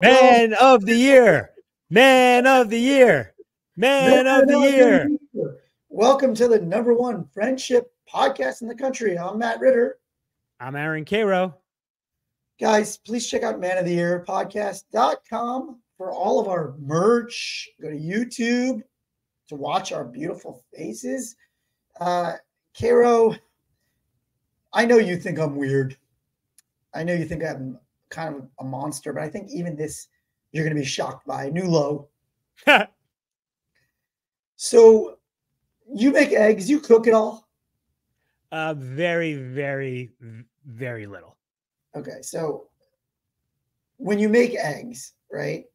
Man of the year. Man of the year. Man of the year. Welcome to the #1 friendship podcast in the country. I'm Matt Ritter. I'm Aaron Karo. Guys, please check out Man of the Year podcast.com for all of our merch. Go to YouTube to watch our beautiful faces. Karo, I know you think I'm weird. I know you think I'm kind of a monster, but I think even this you're going to be shocked by. A new low. So you make eggs, you cook it all? Very, very, very little. Okay, so when you make eggs, right?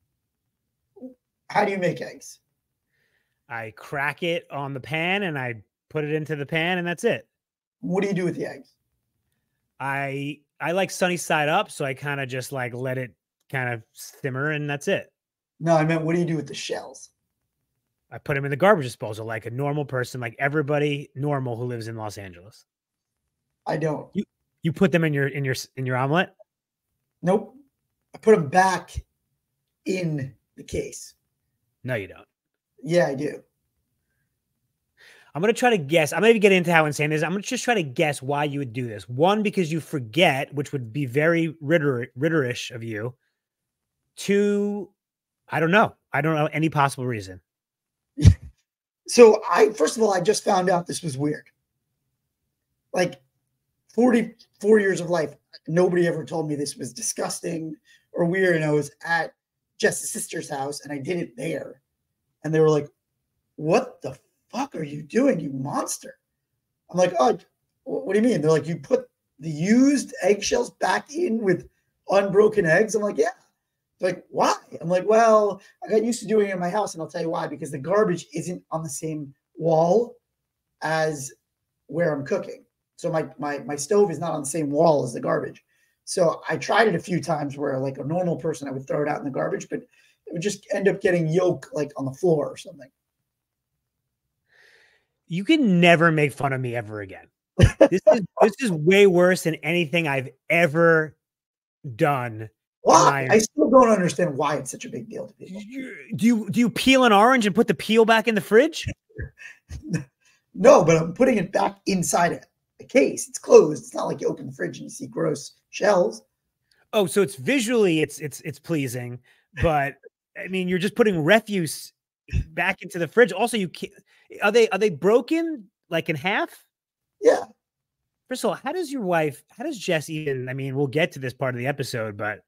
How do you make eggs? I crack it on the pan and I put it into the pan and that's it. What do you do with the eggs? I like sunny side up, so I kind of just like let it kind of simmer and that's it. No, I meant what do you do with the shells? I put them in the garbage disposal like a normal person, like everybody normal who lives in Los Angeles. I don't. You put them in your omelet? Nope. I put them back in the case. No, you don't. Yeah, I do. I'm going to try to guess. I'm going to get into how insane it is. I'm going to just try to guess why you would do this. One, because you forget, which would be very Ritterish of you. Two, I don't know. I don't know any possible reason. So first of all, I just found out this was weird. Like 44 years of life, nobody ever told me this was disgusting or weird. And I was at Jess's sister's house and I did it there. And they were like, what the fuck are you doing, you monster? I'm like, oh, what do you mean? They're like, you put the used eggshells back in with unbroken eggs? I'm like, yeah. They're like, why? I'm like, well, I got used to doing it in my house, and I'll tell you why, because the garbage isn't on the same wall as where I'm cooking. So my stove is not on the same wall as the garbage. So I tried it a few times where like a normal person, I would throw it out in the garbage, but it would just end up getting yolk like on the floor or something. You can never make fun of me ever again. This is way worse than anything I've ever done. Why? I still don't understand why it's such a big deal to people. Do you peel an orange and put the peel back in the fridge? No, but I'm putting it back inside a case. It's closed. It's not like you open the fridge and you see gross shells. Oh, so it's visually it's pleasing, but I mean you're just putting refuse back into the fridge. Also, you can't. Are they broken like in half? Yeah. First of all, how does Jess even, I mean, we'll get to this part of the episode, but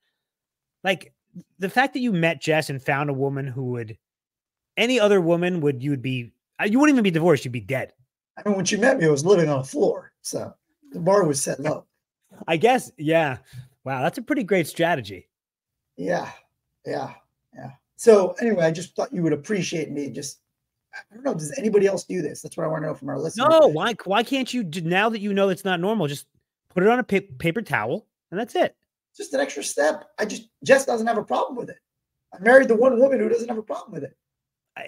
like the fact that you met Jess and found a woman who would, any other woman you wouldn't even be divorced. You'd be dead. I mean, when she met me, I was living on a floor. So the bar was set low. I guess. Yeah. Wow. That's a pretty great strategy. Yeah. So anyway, I just thought you would appreciate me. I don't know. Does anybody else do this? That's what I want to know from our listeners. No, why can't you, now that you know it's not normal, just put it on a paper towel and that's it. Just an extra step. Jess doesn't have a problem with it. I married the one woman who doesn't have a problem with it.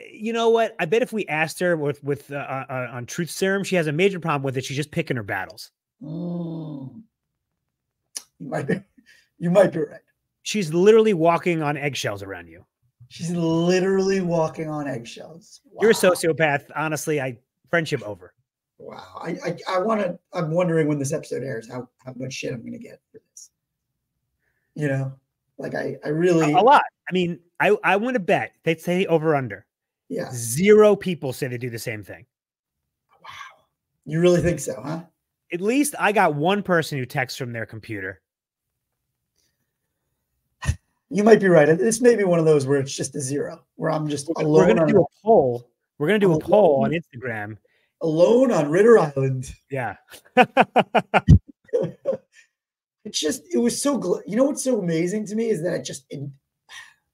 You know what? I bet if we asked her with on truth serum, she has a major problem with it. She's just picking her battles. You might be right. She's literally walking on eggshells around you. She's literally walking on eggshells. Wow. You're a sociopath. Honestly, friendship over. Wow. I'm wondering when this episode airs, how much shit I'm going to get for this. You know, like I really. A lot. I mean, I want to bet they'd say over under. Yeah. 0 people say they do the same thing. Wow. You really think so, huh? At least I got one person who texts from their computer. You might be right. This may be one of those where it's just a 0, where I'm just alone. We're going to do a poll. We're going to do a poll on Instagram. Alone on Ritter Island. Yeah. It was so, you know what's so amazing to me is that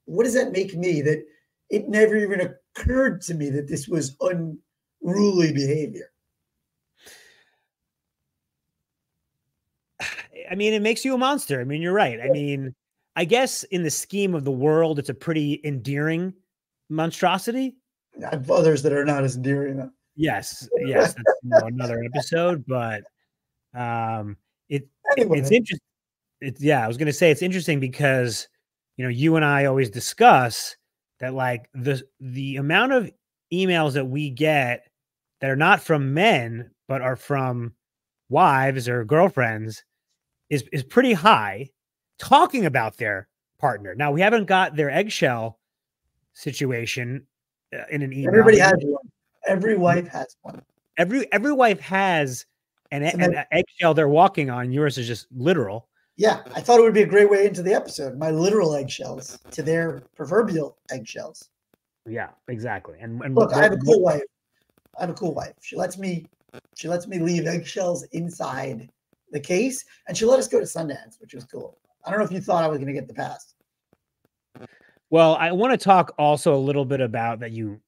what does that make me? That it never even occurred to me that this was unruly behavior. I mean, it makes you a monster. I mean, you're right. I mean, I guess in the scheme of the world, it's a pretty endearing monstrosity. I have others that are not as endearing though. Yes. That's another episode, but it's interesting. I was going to say it's interesting because you and I always discuss that like the amount of emails that we get that are not from men, but are from wives or girlfriends is pretty high talking about their partner. Now we haven't got their eggshell situation in an email. Everybody has one. Every wife has one. Every wife has an eggshell they're walking on. Yours is just literal. Yeah, I thought it would be a great way into the episode. My literal eggshells to their proverbial eggshells. Yeah, exactly. And look, I have a cool wife. She lets me leave eggshells inside the case, and she let us go to Sundance, which was cool. I don't know if you thought I was going to get the pass. Well, I want to talk also a little bit about that you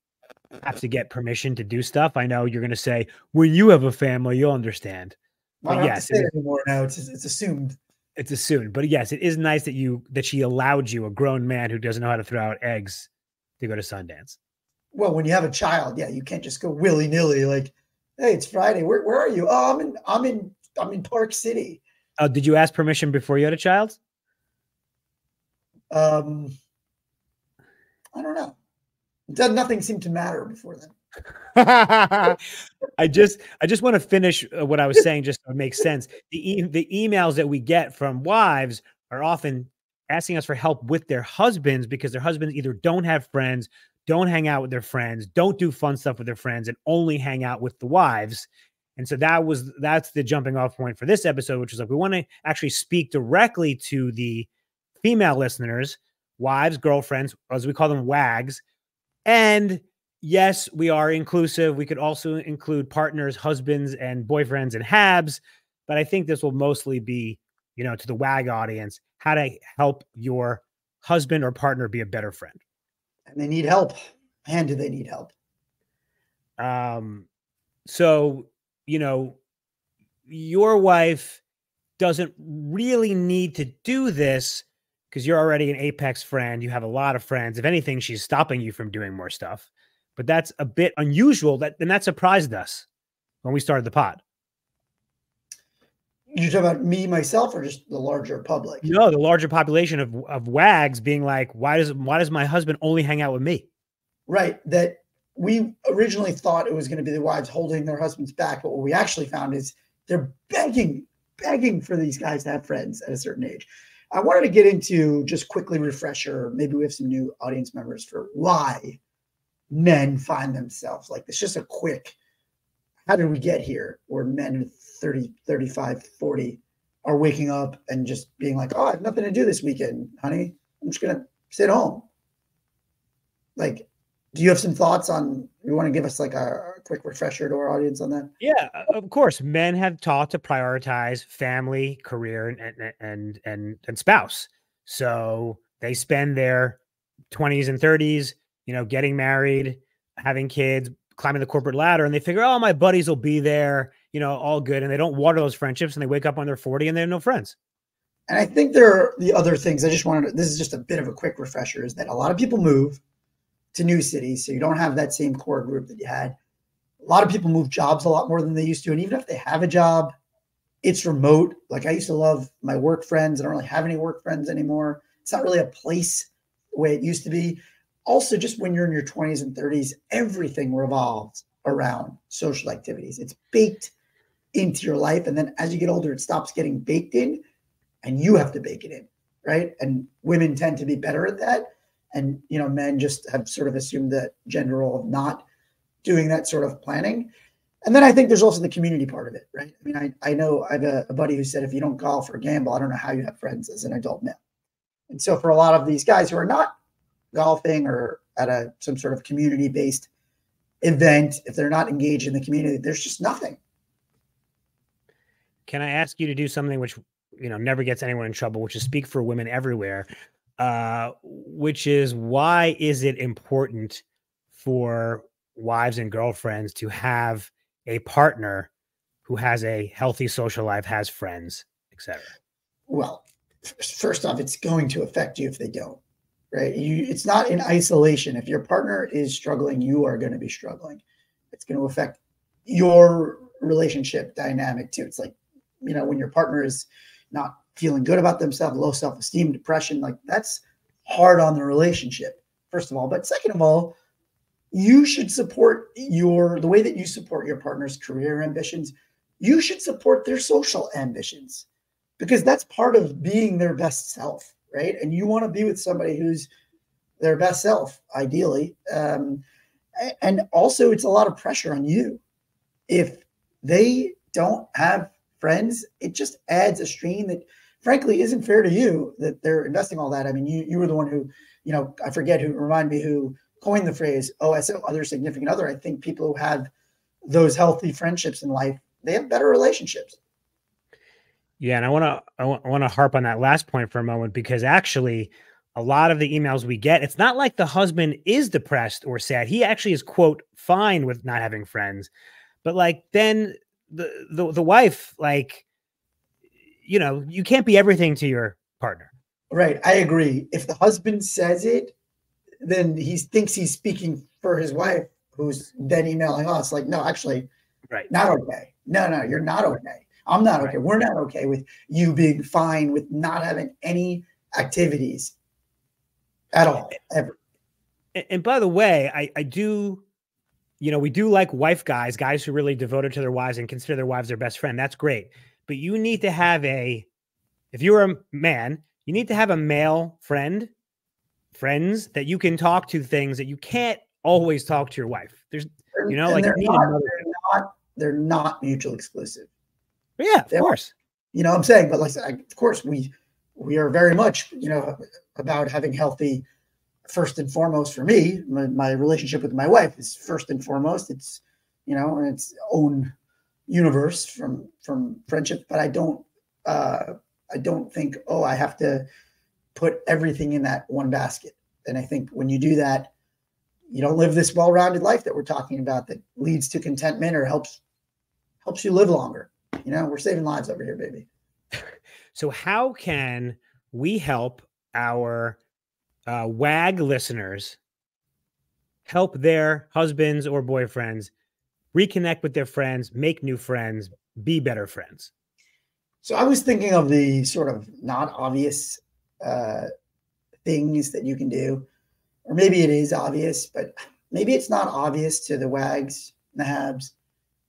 have to get permission to do stuff. I know you're going to say, when you have a family, you'll understand. But I don't have to say it anymore now. It's assumed. It's assumed. But yes, it is nice that she allowed you, a grown man who doesn't know how to throw out eggs, to go to Sundance. Well, when you have a child, yeah, you can't just go willy-nilly like, hey, it's Friday. Where are you? Oh, I'm in Park City. Did you ask permission before you had a child? I don't know. Nothing seemed to matter before then. I just want to finish what I was saying, just to make sense. The emails that we get from wives are often asking us for help with their husbands because their husbands either don't have friends, don't hang out with their friends, don't do fun stuff with their friends, and only hang out with the wives. And so that's the jumping off point for this episode, which is like, we want to actually speak directly to the female listeners, wives, girlfriends, as we call them, WAGs. And yes, we are inclusive. We could also include partners, husbands, and boyfriends and habs. But I think this will mostly be, to the WAG audience, how to help your husband or partner be a better friend. And they need help. And do they need help? So, your wife doesn't really need to do this because you're already an apex friend. You have a lot of friends. If anything, she's stopping you from doing more stuff. But that's a bit unusual. And that surprised us when we started the pod. You're talking about me, myself, or just the larger public? No, the larger population of WAGs being like, why does my husband only hang out with me? Right. That we originally thought it was going to be the wives holding their husbands back. But what we actually found is they're begging for these guys to have friends at a certain age. I wanted to get into, just quickly refresher, maybe we have some new audience members, for why men find themselves like this. Just a quick, how did we get here? Where men 30, 35, 40 are waking up and just being like, oh, I have nothing to do this weekend, honey. I'm just going to sit home. Like, do you have some thoughts on, you want to give us like a quick refresher to our audience on that? Yeah, of course. Men have taught to prioritize family, career, and spouse. So they spend their 20s and 30s, getting married, having kids, climbing the corporate ladder, and they figure, oh, my buddies will be there, all good. And they don't water those friendships, and they wake up when they're 40 and they have no friends. And I think there are the other things this is just a bit of a quick refresher, is that a lot of people move to new cities. So you don't have that same core group that you had. A lot of people move jobs a lot more than they used to. And even if they have a job, it's remote. Like, I used to love my work friends. I don't really have any work friends anymore. It's not really a place the way it used to be. Also, just when you're in your 20s and 30s, everything revolves around social activities. It's baked into your life. And then as you get older, it stops getting baked in and you have to bake it in, right? And women tend to be better at that. And, men just have sort of assumed the gender role of not doing that sort of planning. And then I think there's also the community part of it, right? I mean, I know I have a buddy who said, if you don't golf or gamble, I don't know how you have friends as an adult male. And so for a lot of these guys who are not golfing or at some sort of community-based event, if they're not engaged in the community, there's just nothing. Can I ask you to do something which, never gets anyone in trouble, which is speak for women everywhere, which is, why is it important for wives and girlfriends to have a partner who has a healthy social life, has friends, etc.? Well, first off, it's going to affect you if they don't, right? It's not in isolation. If your partner is struggling, you are going to be struggling. It's going to affect your relationship dynamic too. It's like, when your partner is not feeling good about themselves, low self-esteem, depression, like that's hard on the relationship, first of all. But second of all, you should support the way that you support your partner's career ambitions. You should support their social ambitions, because that's part of being their best self, right? And you want to be with somebody who's their best self, ideally. And also, it's a lot of pressure on you. If they don't have friends, it just adds a strain that, frankly, isn't fair to you, that they're investing all that. I mean, you were the one who, I forget who, remind me who coined the phrase OSO, other significant other. I think people who have those healthy friendships in life, they have better relationships. Yeah, and I want to harp on that last point for a moment, because actually a lot of the emails we get, it's not like the husband is depressed or sad. He actually is, quote, fine with not having friends. But like, then the wife, like, you can't be everything to your partner. Right. I agree. If the husband says it, then he thinks he's speaking for his wife, who's then emailing us like, no, actually, right, not okay. No, you're not okay. I'm not okay. Right. We're not okay with you being fine with not having any activities at all, ever. And by the way, I do, we do like wife guys who really devoted to their wives and consider their wives their best friend. That's great. But you need to have if you're a man, you need to have a male friends that you can talk to things that you can't always talk to your wife. There's, like, they're not mutually exclusive. Yeah, of course. I'm saying, but like, of course, we are very much, about having healthy. First and foremost for me, my relationship with my wife is first and foremost. It's, in its own universe from friendship, but I don't think, I have to put everything in that one basket. And I think when you do that, you don't live this well-rounded life that we're talking about that leads to contentment or helps you live longer. We're saving lives over here, baby. So how can we help our WAG listeners help their husbands or boyfriends reconnect with their friends, make new friends, be better friends? So I was thinking of the sort of not obvious things that you can do, or maybe it is obvious, but maybe it's not obvious to the WAGs, the HABs,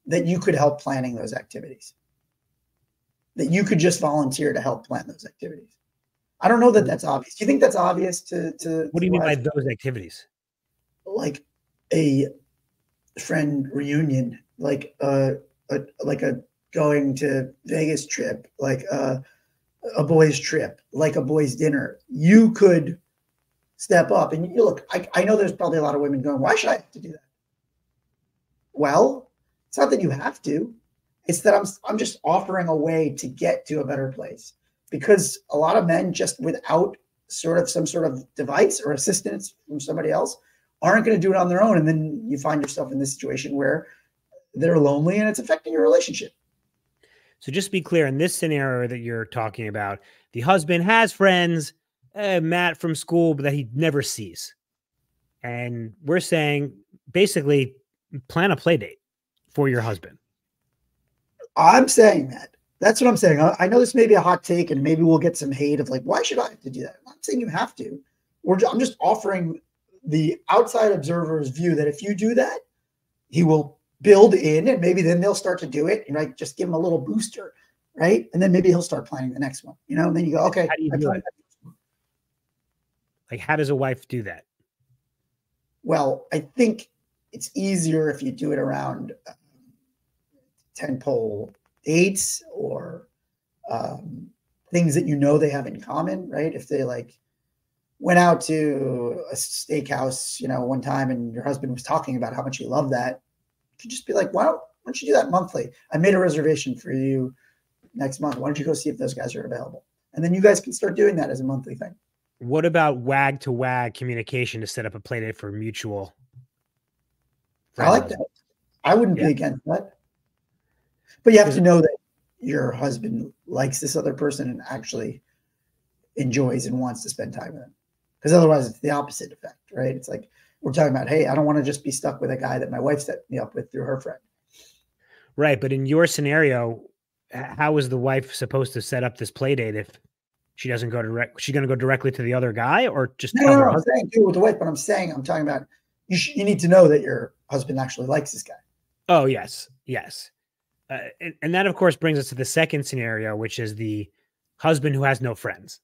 that you could help planning those activities, that you could just volunteer to help plan those activities. I don't know that that's obvious. Do you think that's obvious to what do you mean by those activities? Like a friend reunion, like a going to Vegas trip, like a boys trip, like a boys dinner. You could step up and look, I know there's probably a lot of women going, why should I have to do that? Well, it's not that you have to. It's that I'm just offering a way to get to a better place, because a lot of men, just without some sort of device or assistance from somebody else, aren't going to do it on their own. And then you find yourself in this situation where they're lonely and it's affecting your relationship. So just to be clear, in this scenario that you're talking about, the husband has friends, Matt from school, but that he never sees. And we're saying basically plan a play date for your husband. I'm saying that. That's what I'm saying. I know this may be a hot take and maybe we'll get some hate of like, why should I have to do that? I'm not saying you have to. I'm just offering the outside observer's view that if you do that, he will build in, and maybe then they'll start to do it, and like just give him a little booster, right? And then maybe he'll start planning the next one, and then you go, okay. How do you do it? Like, how does a wife do that? Well, I think it's easier if you do it around tentpole dates or things that they have in common, right? If they like went out to a steakhouse, one time, and your husband was talking about how much he loved that, you could just be like, why don't you do that monthly? I made a reservation for you next month. Why don't you go see if those guys are available? And then you guys can start doing that as a monthly thing. What about WAG to WAG communication to set up a play date for mutual friends? I like that. I wouldn't be against that. But you have to know that your husband likes this other person and actually enjoys and wants to spend time with them. Because otherwise it's the opposite effect, right? It's like we're talking about, hey, I don't want to just be stuck with a guy that my wife set me up with through her friend. Right. But in your scenario, how is the wife supposed to set up this play date if she doesn't go direct. She's going to go directly to the other guy, or just No, tell no, her no, I'm husband? saying do it with the wife, but I'm talking about you need to know that your husband actually likes this guy. Oh, yes. Yes. And that, of course, brings us to the second scenario, which is the husband who has no friends.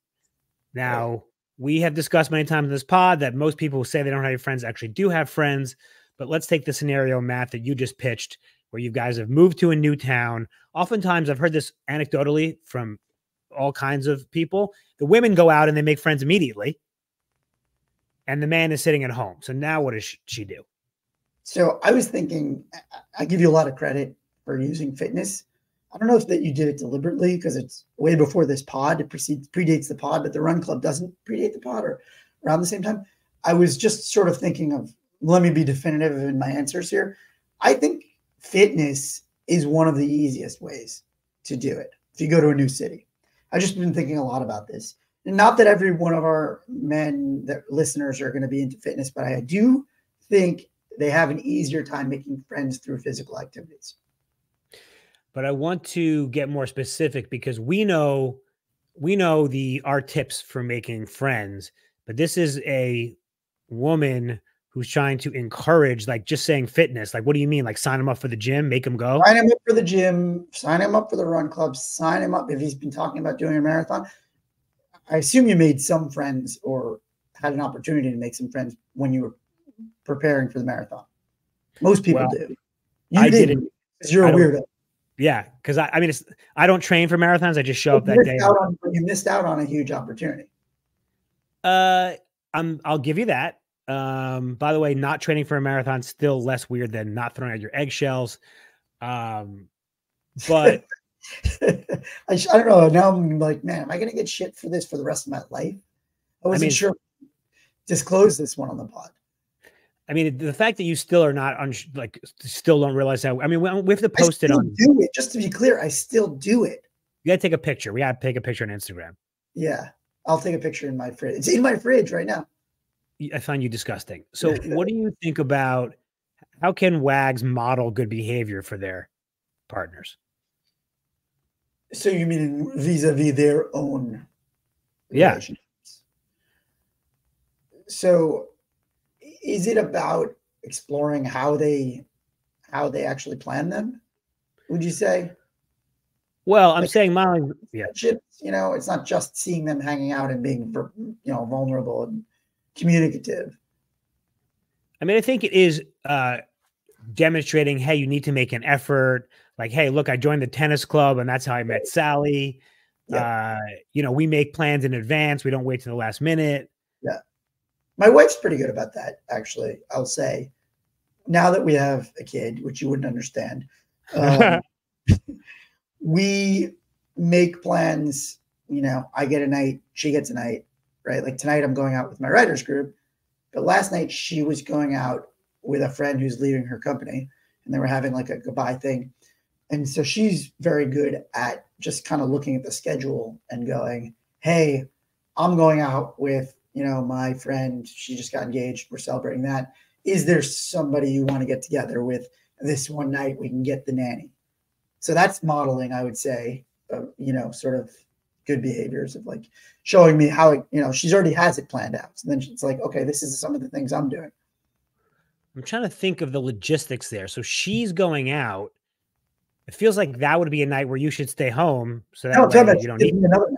Right. Now, we have discussed many times in this pod that most people who say they don't have any friends actually do have friends. But let's take the scenario, Matt, that you just pitched, where you guys have moved to a new town. Oftentimes, I've heard this anecdotally from all kinds of people. The women go out and they make friends immediately, and the man is sitting at home. So now what does she do? So I was thinking, I give you a lot of credit for using fitness. I don't know if that you did it deliberately because it's way before this pod. It predates the pod, but the Run Club doesn't predate the pod or around the same time. I was just sort of thinking of, let me be definitive in my answers here. I think fitness is one of the easiest ways to do it if you go to a new city. I've just been thinking a lot about this. And not that every one of our men that listeners are going to be into fitness, but I do think they have an easier time making friends through physical activities. But I want to get more specific because we know our tips for making friends, but this is a woman who's trying to encourage, like, just saying fitness. Like, what do you mean? Like, sign him up for the gym, make him go? Sign him up for the gym, sign him up for the Run Club, sign him up if he's been talking about doing a marathon. I assume you made some friends or had an opportunity to make some friends when you were preparing for the marathon. Most people do. You didn't because you're a weirdo. Yeah, because I mean, I don't train for marathons. I just show up that day. You missed out on a huge opportunity. I'll give you that. By the way, not training for a marathon is still less weird than not throwing out your eggshells. But I don't know. Now I'm like, man, am I going to get shit for this for the rest of my life? I wasn't sure. Disclose this one on the pod. I mean, the fact that you still are not still don't realize how. I mean, we have to post it on. Do it just to be clear. I still do it. You got to take a picture. We got to take a picture on Instagram. Yeah, I'll take a picture in my fridge. It's in my fridge right now. I find you disgusting. So, what do you think about how can WAGs model good behavior for their partners? So you mean vis-a-vis their own relationships? So is it about exploring how they actually plan them? Would you say? Well, I'm saying modeling, yeah. It's not just seeing them hanging out and being, vulnerable and communicative. I mean, I think it is demonstrating, hey, you need to make an effort. Like, hey, look, I joined the tennis club and that's how I met Sally. Yeah. We make plans in advance. We don't wait to the last minute. Yeah. My wife's pretty good about that, actually, I'll say. Now that we have a kid, which you wouldn't understand, we make plans. I get a night, she gets a night, right? Like tonight I'm going out with my writers group, but last night she was going out with a friend who's leaving her company and they were having like a goodbye thing. And so she's very good at just kind of looking at the schedule and going, hey, I'm going out with, my friend, she just got engaged. We're celebrating that. Is there somebody you want to get together with this one night? We can get the nanny. So that's modeling, I would say, sort of good behaviors of like showing me how, she's already has it planned out. So then it's like, okay, this is some of the things I'm doing. I'm trying to think of the logistics there. So she's going out. It feels like that would be a night where you should stay home. So that you don't need another night.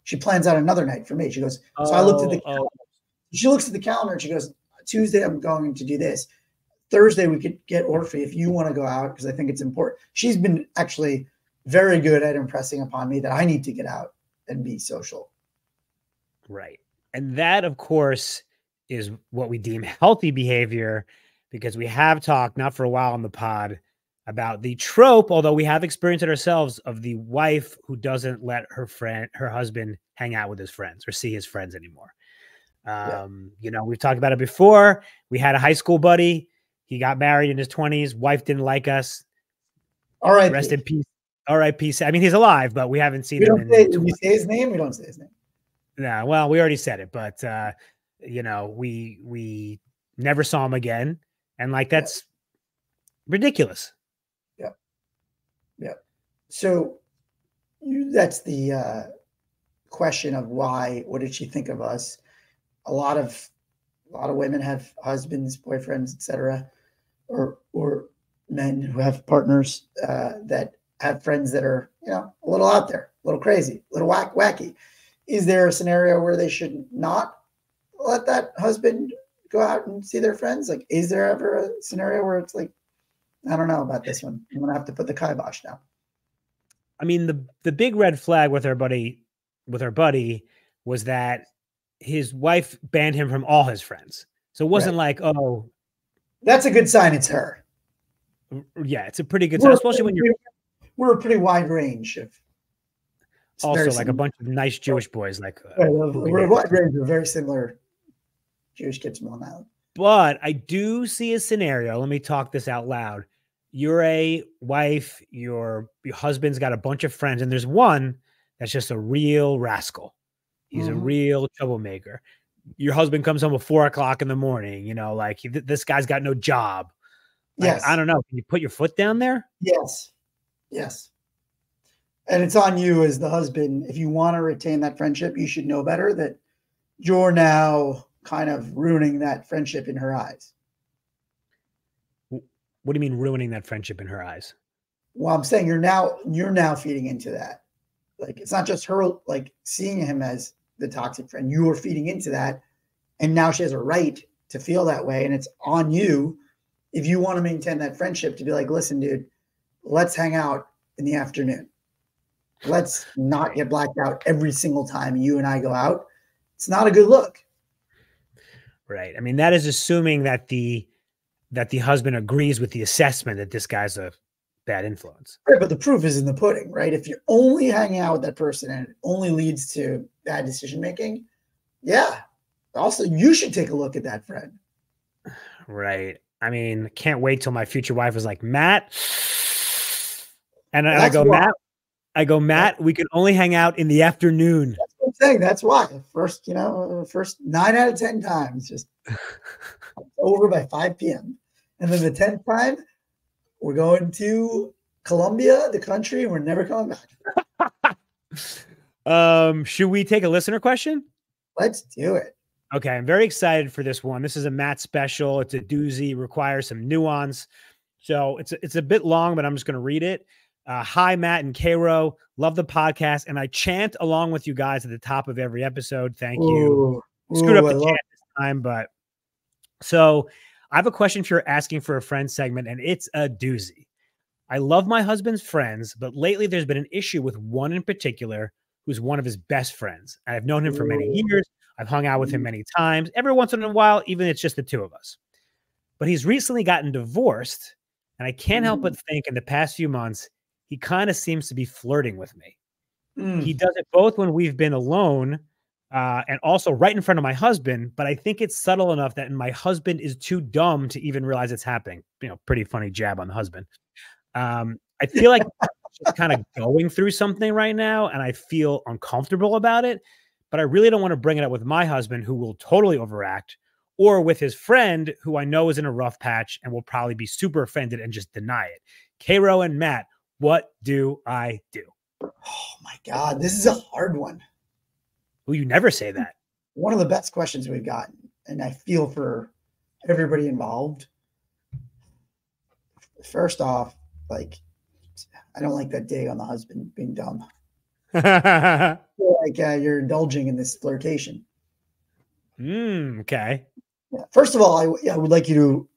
She plans out another night for me. She goes, so I looked at the calendar. She looks at the calendar and she goes, Tuesday, I'm going to do this. Thursday, we could get Orphe if you want to go out because I think it's important. She's been actually very good at impressing upon me that I need to get out and be social. Right. And that, of course, is what we deem healthy behavior because we have talked, not for a while on the pod, about the trope, although we have experienced it ourselves, of the wife who doesn't let her husband hang out with his friends or see his friends anymore. We've talked about it before. We had a high school buddy. He got married in his 20s. Wife didn't like us. All right. Rest in peace. R.I.P. I mean, he's alive, but we haven't seen him. Did we say his name? We don't say his name. No, well, we already said it, but we never saw him again. And that's ridiculous. Yeah. So that's the question of why, what did she think of us? A lot of women have husbands, boyfriends, etc., or men who have partners that have friends that are, you know, a little out there, a little crazy, a little wacky. Is there a scenario where they should not let that husband go out and see their friends? Like, is there ever a scenario where it's like, I don't know about this one, I'm gonna have to put the kibosh now? I mean, the big red flag with our buddy was that his wife banned him from all his friends. So it wasn't like, oh, that's a good sign it's her. Yeah, it's a pretty good sign, especially when we're a pretty wide range of. Also, like a bunch of nice Jewish boys, like we're a wide range of very similar Jewish kids from Long Island. But I do see a scenario. Let me talk this out loud. You're a wife, your husband's got a bunch of friends, and there's one that's just a real rascal. He's a real troublemaker. Your husband comes home at 4 o'clock in the morning, you know, like this guy's got no job. Like, yes. I don't know. Can you put your foot down there? Yes. Yes. And it's on you as the husband. If you want to retain that friendship, you should know better that you're now kind of ruining that friendship in her eyes. What do you mean ruining that friendship in her eyes? Well, I'm saying you're now feeding into that. Like, it's not just her like seeing him as the toxic friend. You are feeding into that. And now she has a right to feel that way. And it's on you, if you want to maintain that friendship, to be like, listen, dude, let's hang out in the afternoon. Let's not get blacked out every single time you and I go out. It's not a good look. Right. I mean, that is assuming that the husband agrees with the assessment that this guy's a bad influence. Right, but the proof is in the pudding, right? If you're only hanging out with that person and it only leads to bad decision-making, yeah. Also, you should take a look at that friend. Right. I mean, can't wait till my future wife is like, Matt. And I go, why. Matt, we can only hang out in the afternoon. That's what I'm saying. That's why. First 9 out of 10 times, just over by 5 p.m. And then the 10th time, we're going to Colombia, the country, and we're never coming back. Should we take a listener question? Let's do it. Okay, I'm very excited for this one. This is a Matt special. It's a doozy, requires some nuance. So it's a bit long, but I'm just going to read it. Hi, Matt and Karo. Love the podcast, and I chant along with you guys at the top of every episode. Thank you. Screwed up the chant this time, but so I have a question for your asking for a friend segment, and it's a doozy. I love my husband's friends, but lately there's been an issue with one in particular who's one of his best friends. I've known him for many years. I've hung out with him many times. Every once in a while, even it's just the two of us. But he's recently gotten divorced, and I can't help but think in the past few months, he kind of seems to be flirting with me. He does it both when we've been alone and also right in front of my husband, but I think it's subtle enough that my husband is too dumb to even realize it's happening. You know, pretty funny jab on the husband. I feel like she's kind of going through something right now, and I feel uncomfortable about it, but I really don't want to bring it up with my husband, who will totally overact, or with his friend, who I know is in a rough patch and will probably be super offended and just deny it. Karo and Matt, what do I do? Oh my God, this is a hard one. Well, you never say that. One of the best questions we've gotten, and I feel for everybody involved. First off, like, I don't like that dig on the husband being dumb. I feel like you're indulging in this flirtation. Okay. Yeah. First of all, I would like you to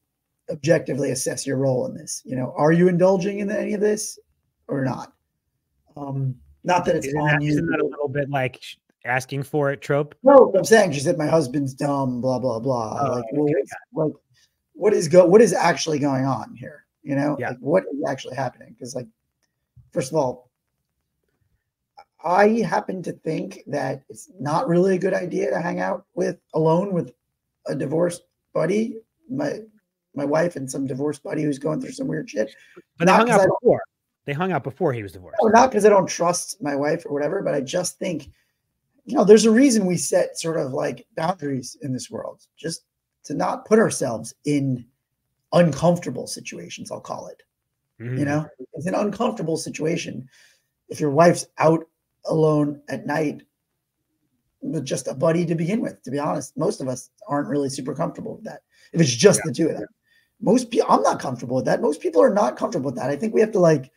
objectively assess your role in this. You know, are you indulging in any of this or not? Not that it's on you. Isn't that a little bit like asking for it trope? No, I'm saying she said my husband's dumb, blah blah blah. Oh, like, well, what is actually going on here? You know, yeah. Like, what is actually happening? Because, like, first of all, I happen to think that it's not really a good idea to hang out alone with a divorced buddy, my wife and some divorced buddy who's going through some weird shit. But they hung out before. They hung out before he was divorced. No, not because I don't trust my wife or whatever, but I just think, you know, there's a reason we set sort of like boundaries in this world, just to not put ourselves in uncomfortable situations, I'll call it. You know, it's an uncomfortable situation if your wife's out alone at night just a buddy to begin with. To be honest, most of us aren't really super comfortable with that. If it's just the two of them, most people, I'm not comfortable with that. Most people are not comfortable with that. I think we have to like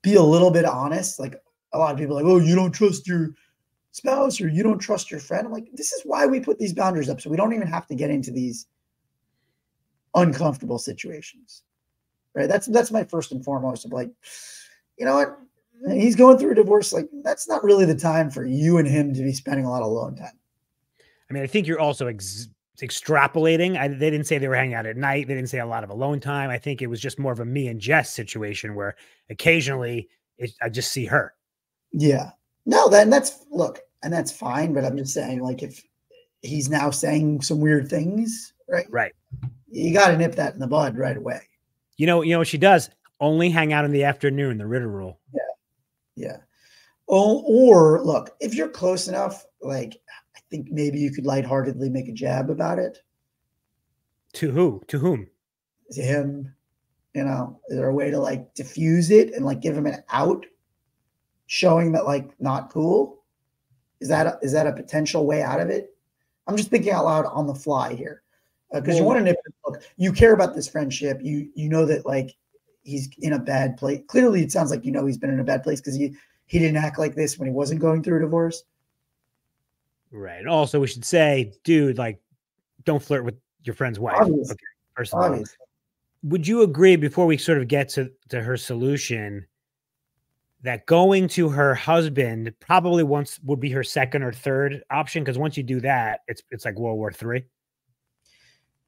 be a little bit honest. Like a lot of people are like, oh, you don't trust your spouse or you don't trust your friend. I'm like, this is why we put these boundaries up. So we don't even have to get into these uncomfortable situations. Right. That's my first and foremost of like, you know what? He's going through a divorce. Like, that's not really the time for you and him to be spending a lot of alone time. I mean, I think you're also extrapolating. They didn't say they were hanging out at night. They didn't say a lot of alone time. I think it was just more of a me and Jess situation where occasionally I just see her. Yeah. No, that's fine. But I'm just saying, like, if he's now saying some weird things, right? Right. You got to nip that in the bud right away. You know what she does? Only hang out in the afternoon, the Ritter rule. Yeah. Yeah. Or look, if you're close enough, like, I think maybe you could lightheartedly make a jab about it. To who? To whom? To him. You know, is there a way to like diffuse it and like give him an out, showing that like not cool? Is that a potential way out of it? I'm just thinking out loud on the fly here, because you want to nip it. Look, you care about this friendship. You know that like he's in a bad place. Clearly, it sounds like you know he's been in a bad place because he didn't act like this when he wasn't going through a divorce. Right. And also, we should say, dude, like, don't flirt with your friend's wife. Obviously. Okay. First of all, would you agree, before we sort of get to her solution, that going to her husband probably would be her second or third option? Because once you do that, it's like World War III.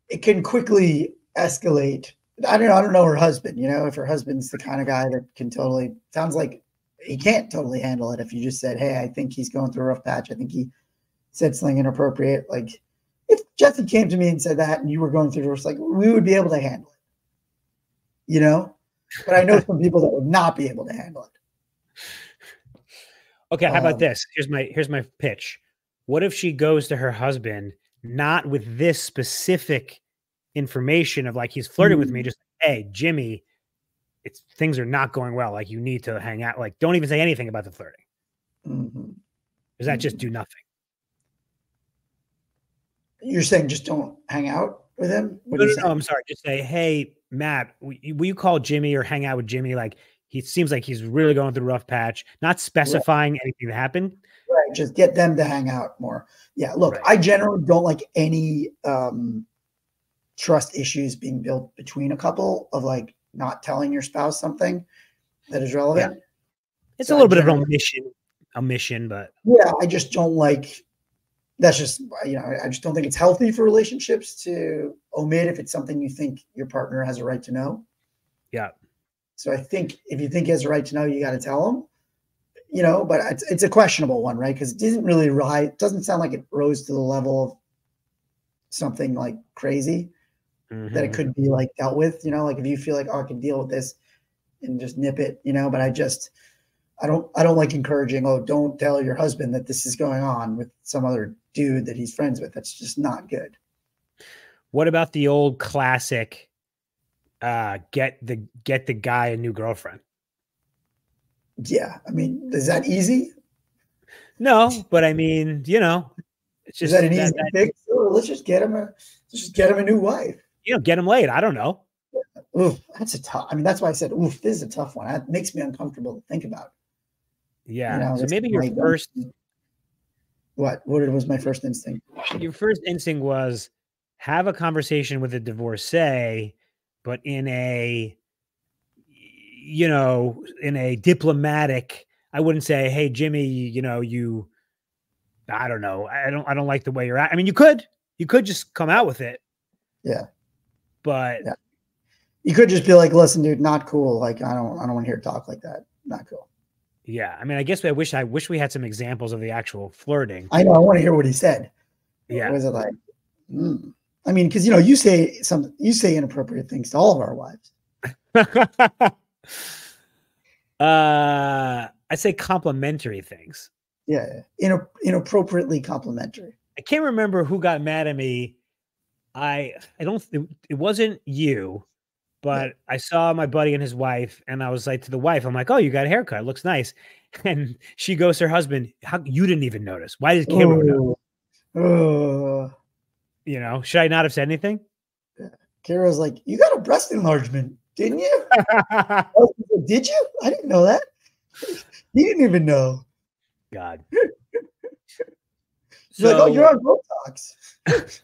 It can quickly escalate. I don't know her husband. You know, if her husband's the kind of guy that can totally, sounds like he can't totally handle it. If you just said, hey, I think he's going through a rough patch. I think he said something inappropriate. Like, if Jesse came to me and said that and you were going through divorce, like, we would be able to handle it. You know? But I know some people that would not be able to handle it. Okay, how about this? Here's my pitch. What if she goes to her husband, not with this specific information of like, he's flirting with me, just, hey, Jimmy, things are not going well. Like, you need to hang out. Like, don't even say anything about the flirting. Does that just do nothing? You're saying just don't hang out with him? No, I'm sorry. Just say, hey, Matt, will you call Jimmy or hang out with Jimmy? Like, he seems like he's really going through a rough patch, not specifying anything that happened. Right. Just get them to hang out more. Yeah. Look, I generally don't like any trust issues being built between a couple, of like not telling your spouse something that is relevant. Yeah. It's a little bit of an omission, but yeah, I just don't like, that's just, you know, I just don't think it's healthy for relationships to omit if it's something you think your partner has a right to know. Yeah. So I think if you think he has a right to know, you got to tell him, you know, but it's a questionable one, right? Because it isn't really right. It doesn't sound like it rose to the level of something like crazy that it could be like dealt with, you know, like if you feel like, oh, I can deal with this and just nip it, you know, but I don't like encouraging, oh, don't tell your husband that this is going on with some other dude that he's friends with. That's just not good. What about the old classic, get the guy a new girlfriend? Yeah. I mean, is that easy? No, but I mean, you know, it's just, is that an easy fix? Oh, let's just get him a new wife. You know, get him laid. I don't know. Oof, that's a tough. I mean, that's why I said, oof, this is a tough one. That makes me uncomfortable to think about. Yeah. You know, so maybe your first. What was my first instinct? Your first instinct was have a conversation with a divorcee, but in a diplomatic. I wouldn't say, hey, Jimmy, you know, I don't know. I don't like the way you're at. I mean, you could just come out with it. Yeah. But yeah. You could just be like, listen, dude, not cool. Like, I don't want to hear talk like that. Not cool. Yeah. I mean, I guess I wish we had some examples of the actual flirting. I know. I want to hear what he said. Yeah. What was it like? I mean, because, you know, you say inappropriate things to all of our wives. I say complimentary things. Yeah. Inappropriately complimentary. I can't remember who got mad at me. It wasn't you, But I saw my buddy and his wife, and I was like to the wife, I'm like, "Oh, you got a haircut. It looks nice." And she goes to her husband, "How you didn't even notice? Why did Karo notice?" You know, should I not have said anything? Karo's like, "You got a breast enlargement, didn't you?" Did you? I didn't know that. He didn't even know. God. You're like, "Oh, you're on Botox."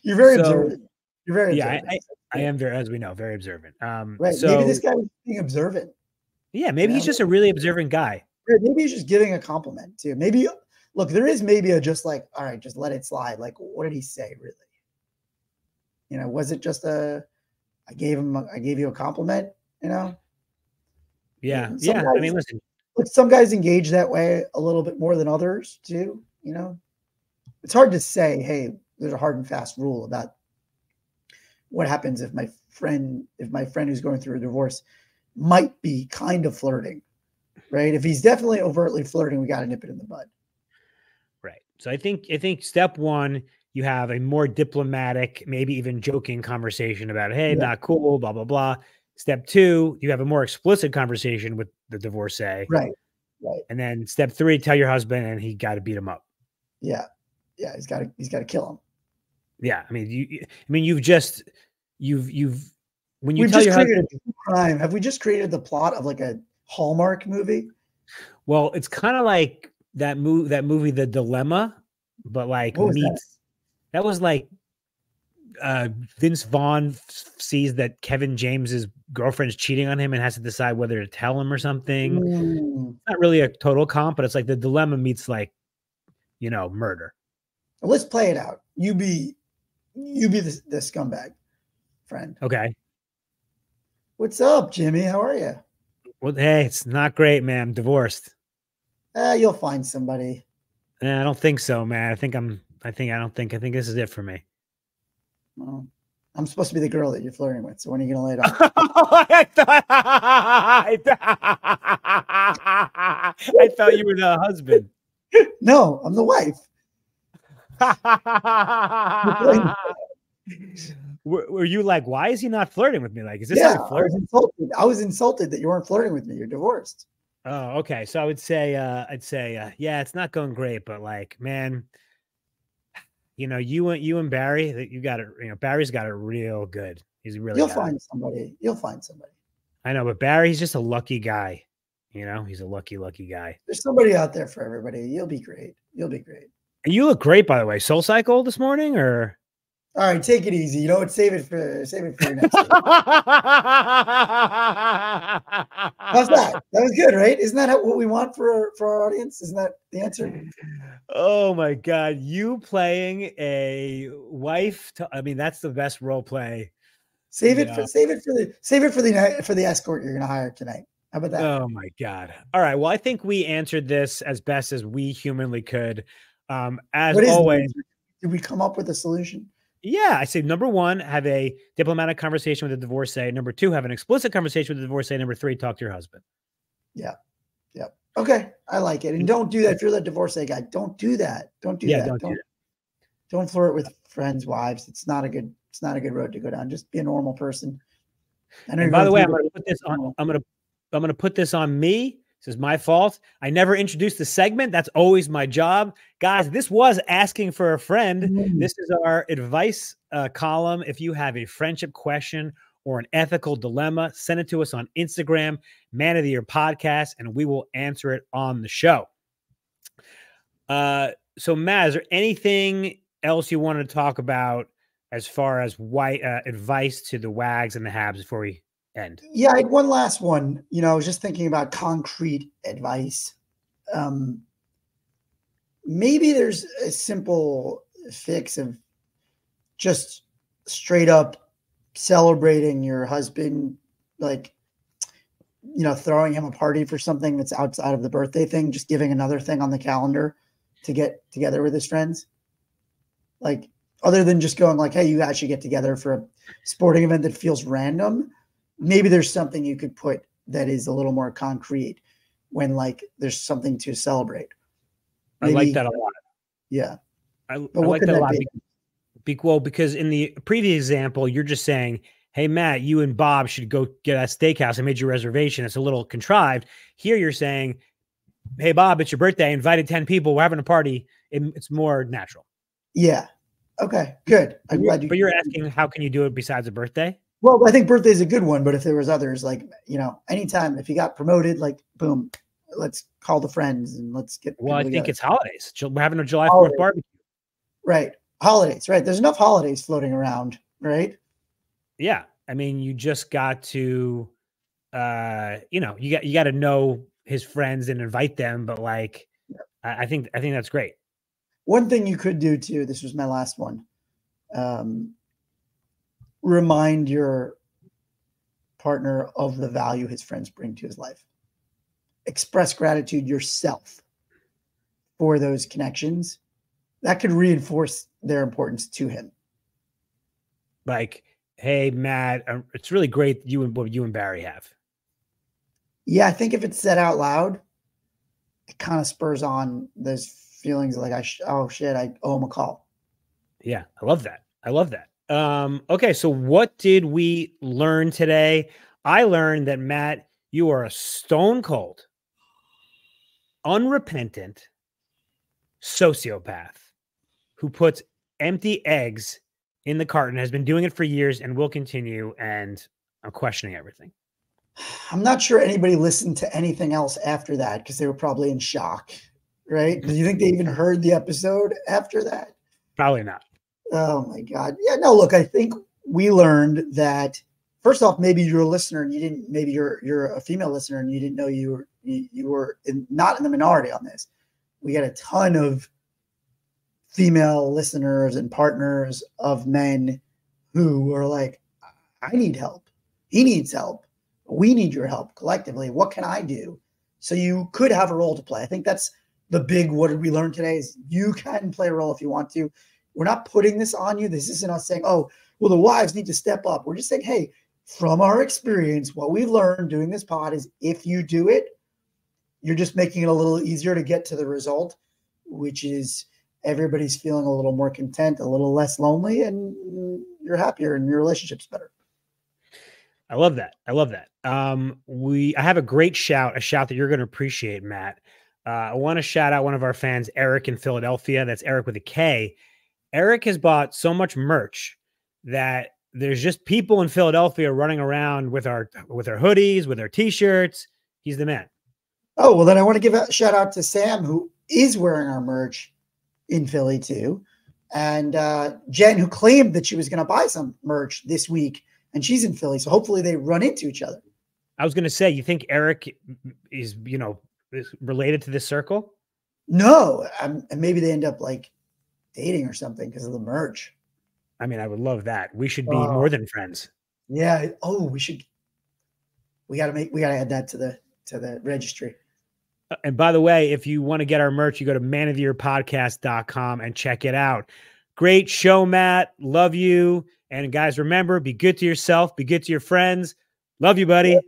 You're very observant. You're very observant. I am very, as we know, very observant. Right. So maybe this guy was being observant. Yeah, maybe he's just a really observant guy. Maybe he's just giving a compliment too. Maybe look, there is maybe a just like, all right, just let it slide. Like, what did he say really? You know, was it just I gave you a compliment, you know? Yeah. Guys, I mean, listen. Look, some guys engage that way a little bit more than others too, you know. It's hard to say, hey, there's a hard and fast rule about what happens if my friend who's going through a divorce might be kind of flirting, right? If he's definitely overtly flirting, we got to nip it in the bud. Right. So I think step one, you have a more diplomatic, maybe even joking conversation about, hey, not cool, blah, blah, blah. Step two, you have a more explicit conversation with the divorcee. Right. And then step three, tell your husband and he got to beat him up. Yeah. He's got to kill him. Yeah. I mean, when you tell your husband a crime, have we just created the plot of like a Hallmark movie? Well, it's kind of like that movie, The Dilemma, but like that was like Vince Vaughn sees that Kevin James's girlfriend's cheating on him and has to decide whether to tell him or something. It's not really a total comp, but it's like The Dilemma meets like, you know, murder. Well, let's play it out. You be the scumbag friend. Okay. What's up, Jimmy? How are you? Well, hey, it's not great, man. I'm divorced. You'll find somebody. I don't think so, man. I think this is it for me. Well, I'm supposed to be the girl that you're flirting with. So when are you going to lay it off? I thought you were the husband. No, I'm the wife. Were you like, why is he not flirting with me? Like, is this how he flirts? I was insulted that you weren't flirting with me. You're divorced. Oh, okay. So I'd say, yeah, it's not going great, but like, man, you know, you and Barry, you got it. You know, Barry's got it real good. He's really. You'll find somebody. You'll find somebody. I know, but Barry's just a lucky guy. You know, he's a lucky guy. There's somebody out there for everybody. You'll be great. You'll be great. And you look great, by the way. Soul Cycle this morning, or? All right, take it easy. You know what? Save it for your next week. How's that? That was good, right? Isn't that what we want for our audience? Isn't that the answer? Oh my God, you playing a wife? I mean, that's the best role play. Save it for the escort you're gonna hire tonight. How about that? Oh my God! All right. Well, I think we answered this as best as we humanly could. As always, did we come up with a solution? Yeah, I say number one, have a diplomatic conversation with the divorcee. Number two, have an explicit conversation with the divorcee. Number three, talk to your husband. Yeah. Okay, I like it. And don't do that if you're the divorcee guy. Don't do that. Don't do that. Don't flirt with friends' wives. It's not a good road to go down. Just be a normal person. And by the way, I'm going to put this on. I'm going to put this on me. This is my fault. I never introduced the segment. That's always my job. Guys, this was Asking for a Friend. This is our advice column. If you have a friendship question or an ethical dilemma, send it to us on Instagram, Man of the Year Podcast, and we will answer it on the show. So, Matt, is there anything else you wanted to talk about as far as advice to the WAGs and the HABs before we end? Yeah, I had one last one. You know, I was just thinking about concrete advice. Maybe there's a simple fix of just straight up celebrating your husband, like, you know, throwing him a party for something that's outside of the birthday thing, just giving another thing on the calendar to get together with his friends. Like, other than just going like, hey, you guys should get together for a sporting event that feels random. Maybe there's something you could put that is a little more concrete when like there's something to celebrate. Maybe, I like that a lot. Yeah. I like that a lot. Well, because in the previous example, you're just saying, hey, Matt, you and Bob should go get a steakhouse. I made your reservation. It's a little contrived. Here you're saying, hey, Bob, it's your birthday. I invited 10 people. We're having a party. It's more natural. Yeah. Okay, good. I'm glad you. But you're asking, how can you do it besides a birthday? Well, I think birthday is a good one, but if there was others, like, anytime if you got promoted, like, boom, let's call the friends and let's get. Well, I think together. it's holidays. We're having a July 4th barbecue. Right. Holidays, right. There's enough holidays floating around, right? Yeah. I mean, you just got to, you got to know his friends and invite them. But like, yeah. I think that's great. One thing you could do too, this was my last one. Remind your partner of the value his friends bring to his life. Express gratitude yourself for those connections. That could reinforce their importance to him. Like, hey, Matt, it's really great what you and Barry have. Yeah, I think if it's said out loud, it kind of spurs on those feelings like, oh shit, I owe him a call. Yeah, I love that. Okay, so what did we learn today? I learned that, Matt, you are a stone cold, unrepentant sociopath who puts empty eggs in the carton, has been doing it for years and will continue, and I'm questioning everything. I'm not sure anybody listened to anything else after that because they were probably in shock, right? Do you think they even heard the episode after that? Probably not. Oh my God. Yeah, no, look, I think we learned that first off, maybe you're a listener and you didn't, maybe you're a female listener and you didn't know you were not in the minority on this. We got a ton of female listeners and partners of men who are like, I need help. He needs help. We need your help collectively. What can I do? So you could have a role to play. I think that's the big, what did we learn today is you can play a role if you want to. We're not putting this on you. This isn't us saying, oh, well, the wives need to step up. We're just saying, hey, from our experience, what we've learned doing this pod is if you do it, you're just making it a little easier to get to the result, which is everybody's feeling a little more content, a little less lonely, and you're happier and your relationship's better. I love that. I have a great shout that you're going to appreciate, Matt. I want to shout out one of our fans, Eric in Philadelphia. That's Eric with a K. Eric has bought so much merch that there's just people in Philadelphia running around with our hoodies, with our t-shirts. He's the man. Oh, well, then I want to give a shout out to Sam, who is wearing our merch in Philly too. And Jen, who claimed that she was going to buy some merch this week, and she's in Philly. So hopefully they run into each other. I was going to say, you think Eric is, is related to this circle? No. And maybe they end up like dating or something because of the merch. I mean, I would love that. We should be more than friends. Yeah. Oh, we got to add that to the registry. And by the way, if you want to get our merch, you go to manoftheyearpodcast.com and check it out. Great show, Matt. Love you. And guys, remember, be good to yourself. Be good to your friends. Love you, buddy.